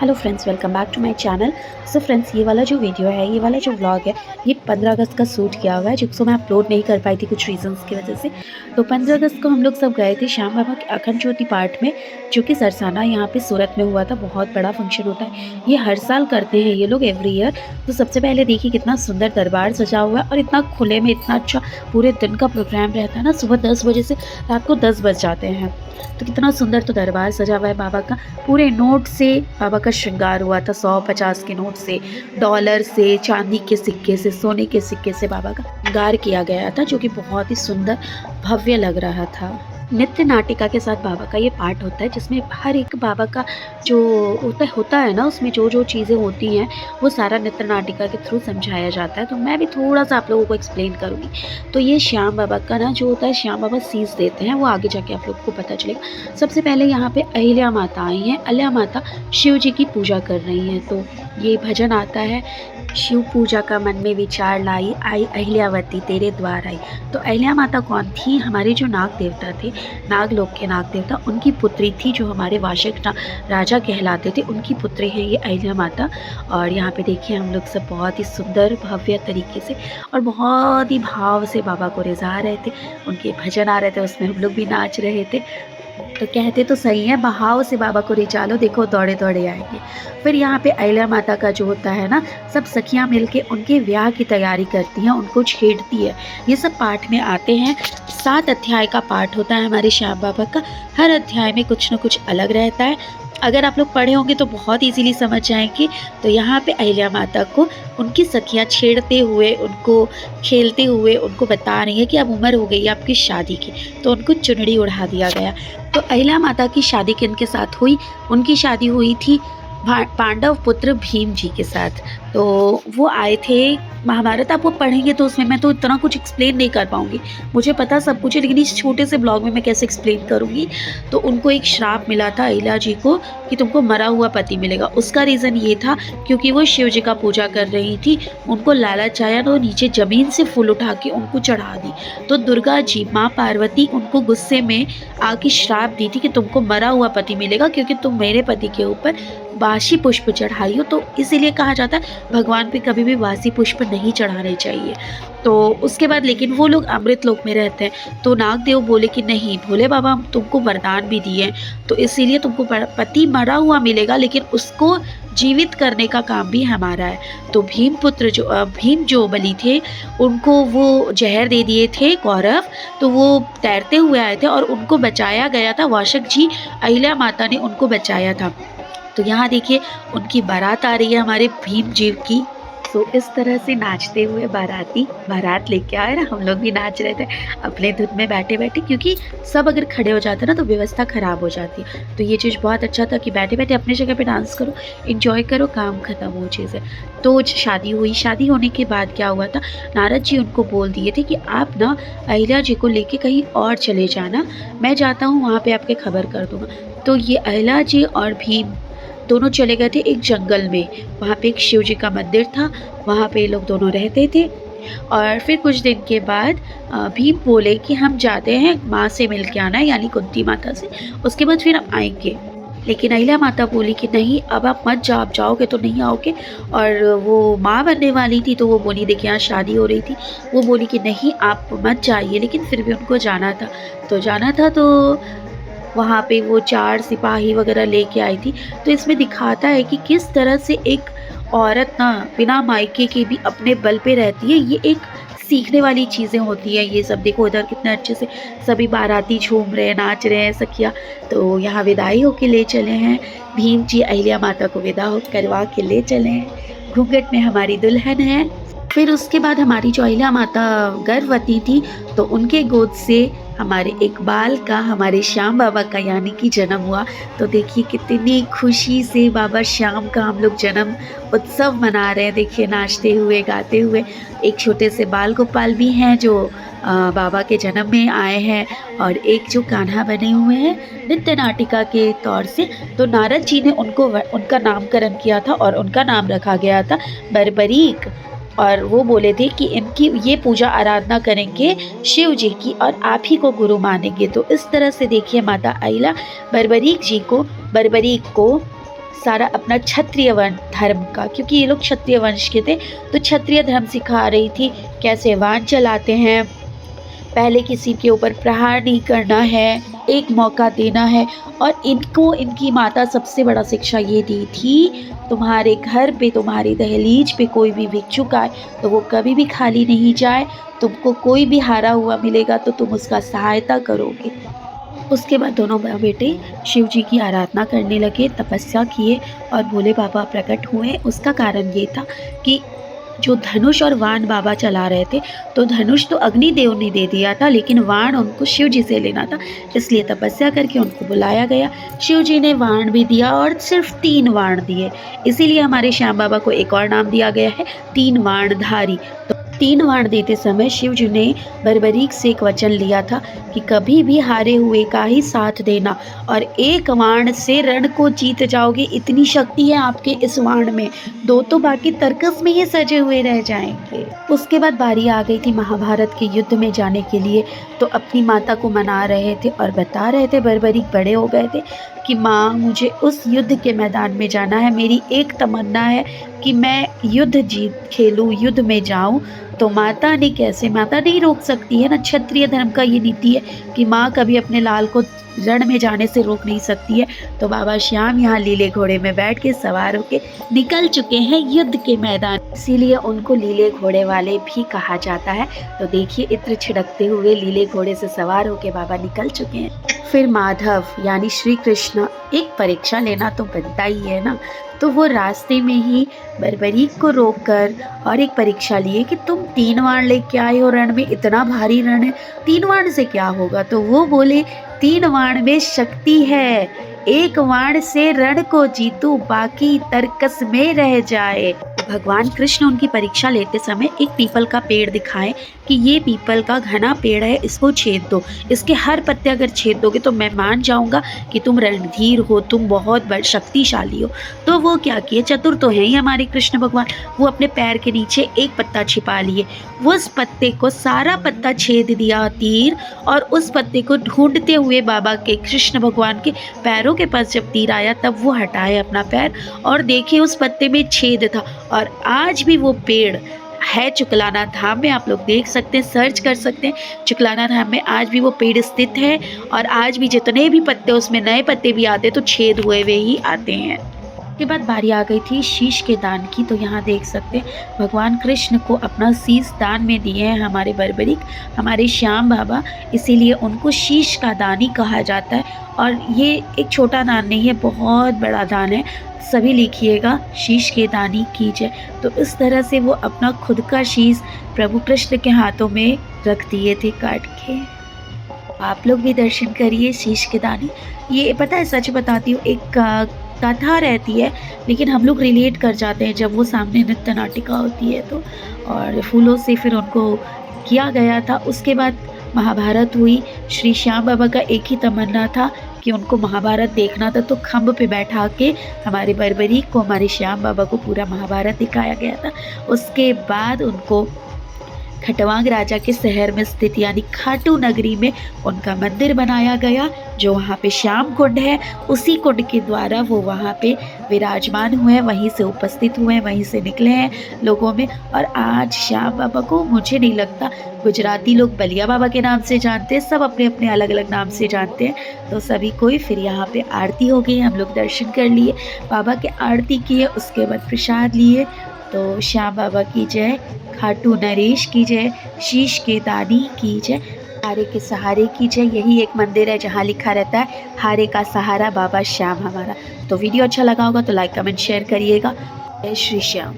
Hello friends, welcome back to my channel. So friends, ये वाला जो वीडियो है, ये वाला जो व्लॉग है, ये 15 अगस्त का शूट किया हुआ है, जिसको मैं अपलोड नहीं कर पाई थी कुछ रीजंस की वजह से। तो 15 अगस्त को हम लोग सब गए थे श्याम बाबा के अखंड ज्योति पाठ में, जो कि सरसाना यहाँ पे सूरत में हुआ था। बहुत बड़ा फंक्शन होता है, ये हर साल करते हैं ये लोग एवरी ईयर। तो सबसे पहले देखिए कितना सुंदर दरबार सजा हुआ है और इतना खुले में इतना अच्छा पूरे दिन का प्रोग्राम रहता है ना। सुबह 10 बजे से रात को 10 बज जाते हैं। तो कितना सुंदर तो दरबार सजा हुआ है बाबा का। पूरे नोट से बाबा का श्रृंगार हुआ था, 100-50 के नोट से, डॉलर से, चांदी के सिक्के से, सोने के सिक्के से बाबा का श्रृंगार किया गया था, जो कि बहुत ही सुंदर भव्य लग रहा था। नृत्य नाटिका के साथ बाबा का ये पाठ होता है, जिसमें हर एक बाबा का जो होता है ना, उसमें जो जो चीज़ें होती हैं वो सारा नृत्य नाटिका के थ्रू समझाया जाता है। तो मैं भी थोड़ा सा आप लोगों को एक्सप्लेन करूँगी। तो ये श्याम बाबा का ना जो होता है, श्याम बाबा शीश देते हैं, वो आगे जाके आप लोग को पता चलेगा। सबसे पहले यहाँ पे अहिल्या माता आई हैं। अहिल्या माता शिव जी की पूजा कर रही हैं। तो ये भजन आता है, शिव पूजा का मन में विचार लाई, आई अहिल्यावती तेरे द्वार आई। तो अहिल्या माता कौन थी? हमारे जो नाग देवता थे, नागलोक के नाग देवता, उनकी पुत्री थी, जो हमारे वाशक राजा कहलाते थे, उनकी पुत्री है ये अहिल्या माता। और यहाँ पे देखिए हम लोग सब बहुत ही सुंदर भव्य तरीके से और बहुत ही भाव से बाबा को रिझा रहे थे। उनके भजन आ रहे थे, उसमें हम लोग भी नाच रहे थे। तो कहते तो सही है, बहाव से बाबा को रिझा लो, देखो दौड़े दौड़े आएंगे। फिर यहाँ पे अहिल्या माता का जो होता है ना, सब सखियाँ मिलके उनके ब्याह की तैयारी करती हैं, उनको छेड़ती है। ये सब पाठ में आते हैं। 7 अध्याय का पाठ होता है हमारे श्याम बाबा का। हर अध्याय में कुछ न कुछ अलग रहता है। अगर आप लोग पढ़े होंगे तो बहुत इजीली समझ जाएंगे। तो यहाँ पे अहिल्या माता को उनकी सखियाँ छेड़ते हुए, उनको खेलते हुए उनको बता रही है कि अब उम्र हो गई है आपकी शादी की। तो उनको चुनरी उड़ा दिया गया। तो अहिल्या माता की शादी किनके साथ हुई? उनकी शादी हुई थी पांडव पुत्र भीम जी के साथ। तो वो आए थे महाभारत, आप वो पढ़ेंगे तो उसमें मैं तो इतना कुछ एक्सप्लेन नहीं कर पाऊँगी। मुझे पता सब कुछ है, लेकिन इस छोटे से ब्लॉग में मैं कैसे एक्सप्लेन करूँगी। तो उनको एक श्राप मिला था अहिल्या जी को कि तुमको मरा हुआ पति मिलेगा। उसका रीज़न ये था क्योंकि वो शिव जी का पूजा कर रही थी। उनको लालच आया तो नीचे ज़मीन से फूल उठा के उनको चढ़ा दी। तो दुर्गा जी, माँ पार्वती, उनको गुस्से में आके श्राप दी थी कि तुमको मरा हुआ पति मिलेगा, क्योंकि तुम मेरे पति के ऊपर बासी पुष्प चढ़ाई हो। तो इसीलिए कहा जाता है भगवान पे कभी भी बासी पुष्प नहीं चढ़ाने चाहिए। तो उसके बाद लेकिन वो लोग अमृत लोक में रहते हैं। तो नागदेव बोले कि नहीं भोले बाबा, हम तुमको वरदान भी दिए हैं, तो इसीलिए तुमको पति मरा हुआ मिलेगा, लेकिन उसको जीवित करने का काम भी हमारा है। तो भीम जो बलि थे, उनको वो जहर दे दिए थे कौरव। तो वो तैरते हुए आए थे और उनको बचाया गया था। वाशक जी, अहिल्या माता ने उनको बचाया था। तो यहाँ देखिए उनकी बारात आ रही है हमारे भीम जी की। तो इस तरह से नाचते हुए बारात लेके आए ना, हम लोग भी नाच रहे थे अपने धुन में बैठे बैठे, क्योंकि सब अगर खड़े हो जाते ना तो व्यवस्था ख़राब हो जाती। तो ये चीज़ बहुत अच्छा था कि बैठे बैठे अपनी जगह पे डांस करो, इंजॉय करो, काम खत्म, वो चीज़ है। तो शादी हुई। शादी होने के बाद क्या हुआ था, नारद जी उनको बोल दिए थे कि आप ना अहिल्या जी को लेके कहीं और चले जाना, मैं जाता हूँ वहाँ पर आपके खबर कर दूँगा। तो ये अहिल्या जी और भीम दोनों चले गए थे एक जंगल में। वहाँ पे एक शिव जी का मंदिर था, वहाँ पे लोग दोनों रहते थे। और फिर कुछ दिन के बाद भीम बोले कि हम जाते हैं, माँ से मिल के आना है, यानी कुंती माता से, उसके बाद फिर हम आएंगे। लेकिन अहिल्या माता बोली कि नहीं, अब आप मत जाओ, आप जाओगे तो नहीं आओगे। और वो माँ बनने वाली थी, तो वो बोली, देखिए यहाँ शादी हो रही थी, वो बोली कि नहीं आप मत जाइए, लेकिन फिर भी उनको जाना था। तो वहाँ पे वो 4 सिपाही वगैरह लेके आई थी। तो इसमें दिखाता है कि किस तरह से एक औरत ना बिना मायके के भी अपने बल पे रहती है। ये एक सीखने वाली चीज़ें होती हैं। ये सब देखो इधर कितने अच्छे से सभी बाराती झूम रहे हैं, नाच रहे हैं सखिया। तो यहाँ विदाई होके ले चले हैं भीम जी, अहिल्या माता को विदा करवा के ले चले हैं। घूंघट में हमारी दुल्हन है। फिर उसके बाद हमारी जो अहिल्या माता गर्भवती थी, तो उनके गोद से हमारे इकबाल का, हमारे श्याम बाबा का यानी कि जन्म हुआ। तो देखिए कितनी खुशी से बाबा श्याम का हम लोग जन्म उत्सव मना रहे हैं। देखिए नाचते हुए, गाते हुए। एक छोटे से बाल गोपाल भी हैं जो बाबा के जन्म में आए हैं, और एक जो कान्हा बने हुए हैं नृत्य नाटिका के तौर से। तो नारद जी ने उनका नामकरण किया था और उनका नाम रखा गया था बर्बरीक। और वो बोले थे कि इनकी ये पूजा आराधना करेंगे शिव जी की, और आप ही को गुरु मानेंगे। तो इस तरह से देखिए माता अहिल्या बर्बरीक को सारा अपना क्षत्रिय वर्ण धर्म का, क्योंकि ये लोग क्षत्रिय वंश के थे, तो क्षत्रिय धर्म सिखा रही थी कैसे वाण चलाते हैं, पहले किसी के ऊपर प्रहार नहीं करना है, एक मौका देना है। और इनको इनकी माता सबसे बड़ा शिक्षा ये दी थी, तुम्हारे घर पे, तुम्हारी दहलीज पे कोई भी भिक्षुक आए तो वो कभी भी खाली नहीं जाए, तुमको कोई भी हारा हुआ मिलेगा तो तुम उसका सहायता करोगे। उसके बाद दोनों बेटे शिव जी की आराधना करने लगे, तपस्या किए और भोले बाबा प्रकट हुए। उसका कारण ये था कि जो धनुष और वाण बाबा चला रहे थे, तो धनुष तो अग्निदेव ने दे दिया था, लेकिन वाण उनको शिव जी से लेना था, इसलिए तपस्या करके उनको बुलाया गया। शिव जी ने वाण भी दिया और सिर्फ 3 वाण दिए, इसीलिए हमारे श्याम बाबा को एक और नाम दिया गया है 3 वाणधारी। तो 3 वाण देते समय शिव जी ने बर्बरीक से एक वचन लिया था कि कभी भी हारे हुए का ही साथ देना, और 1 वाण से रण को जीत जाओगे, इतनी शक्ति है आपके इस वाण में, 2 तो बाकी तर्कस में ही सजे हुए रह जाएंगे। उसके बाद बारी आ गई थी महाभारत के युद्ध में जाने के लिए, तो अपनी माता को मना रहे थे और बता रहे थे, बर्बरीक बड़े हो गए थे कि माँ मुझे उस युद्ध के मैदान में जाना है, मेरी एक तमन्ना है कि मैं युद्ध जीत खेलूँ, युद्ध में जाऊँ। तो माता ने कैसे, माता नहीं रोक सकती है ना, क्षत्रिय धर्म का ये नीति है कि माँ कभी अपने लाल को रण में जाने से रोक नहीं सकती है। तो बाबा श्याम यहाँ लीले घोड़े में बैठ के सवार होके निकल चुके हैं युद्ध के मैदान, इसीलिए उनको लीले घोड़े वाले भी कहा जाता है। तो देखिए इत्र छिड़कते हुए लीले घोड़े से सवार होके बाबा निकल चुके हैं। फिर माधव यानी श्री कृष्ण, एक परीक्षा लेना तो बनता ही है ना, तो वो रास्ते में ही बर्बरीक को रोककर और एक परीक्षा लिए कि तुम 3 वाण लेके आए हो रण में, इतना भारी रण है, 3 वाण से क्या होगा। तो वो बोले 3 वाण में शक्ति है, 1 वाण से रण को जीतू, बाकी तर्कस में रह जाए। भगवान कृष्ण उनकी परीक्षा लेते समय एक पीपल का पेड़ दिखाए कि ये पीपल का घना पेड़ है, इसको छेद दो, इसके हर पत्ते अगर छेद दोगे तो मैं मान जाऊंगा कि तुम रणधीर हो, तुम बहुत बड़ शक्तिशाली हो। तो वो क्या किए, चतुर तो हैं ही हमारे कृष्ण भगवान, वो अपने पैर के नीचे एक पत्ता छिपा लिए, वो उस पत्ते को सारा पत्ता छेद दिया तीर, और उस पत्ते को ढूंढते हुए बाबा के कृष्ण भगवान के पैरों के पास जब तीर आया तब वो हटाए अपना पैर और देखे उस पत्ते में छेद था। और आज भी वो पेड़ है चुकलाना धाम में, आप लोग देख सकते हैं, सर्च कर सकते हैं, चुकलाना धाम में आज भी वो पेड़ स्थित है, और आज भी जितने भी पत्ते उसमें नए पत्ते भी आते तो छेद हुए हुए ही आते हैं। के बाद बारी आ गई थी शीश के दान की, तो यहाँ देख सकते हैं भगवान कृष्ण को अपना शीश दान में दिए हैं हमारे बर्बरीक, हमारे श्याम बाबा, इसीलिए उनको शीश का दानी कहा जाता है। और ये एक छोटा दान नहीं है, बहुत बड़ा दान है, सभी लिखिएगा शीश के दानी कीजिए। तो इस तरह से वो अपना खुद का शीश प्रभु कृष्ण के हाथों में रख दिए थे काट के। आप लोग भी दर्शन करिए शीश के दानी। ये पता है, सच बताती हूँ, एक कथा रहती है, लेकिन हम लोग रिलेट कर जाते हैं जब वो सामने नृत्य नाटिका होती है तो, और फूलों से फिर उनको किया गया था। उसके बाद महाभारत हुई, श्री श्याम बाबा का एक ही तमन्ना था कि उनको महाभारत देखना था, तो खम्भ पे बैठा के हमारे बर्बरीक को, हमारे श्याम बाबा को पूरा महाभारत दिखाया गया था। उसके बाद उनको खटवांग राजा के शहर में स्थित यानी खाटू नगरी में उनका मंदिर बनाया गया, जो वहाँ पे श्याम कुंड है, उसी कुंड के द्वारा वो वहाँ पे विराजमान हुए हैं, वहीं से उपस्थित हुए हैं, वहीं से निकले हैं लोगों में। और आज श्याम बाबा को मुझे नहीं लगता गुजराती लोग बलिया बाबा के नाम से जानते हैं, सब अपने अपने अलग अलग नाम से जानते हैं। तो सभी कोई फिर यहाँ पे आरती हो गई, हम लोग दर्शन कर लिए, बाबा के आरती किए, उसके बाद प्रसाद लिए। तो श्याम बाबा की जय, खाटू नरेश की जय, शीश के दानी की जय, हारे के सहारे की जय। यही एक मंदिर है जहाँ लिखा रहता है हारे का सहारा बाबा श्याम हमारा। तो वीडियो अच्छा लगा होगा तो लाइक कमेंट शेयर करिएगा। जय श्री श्याम।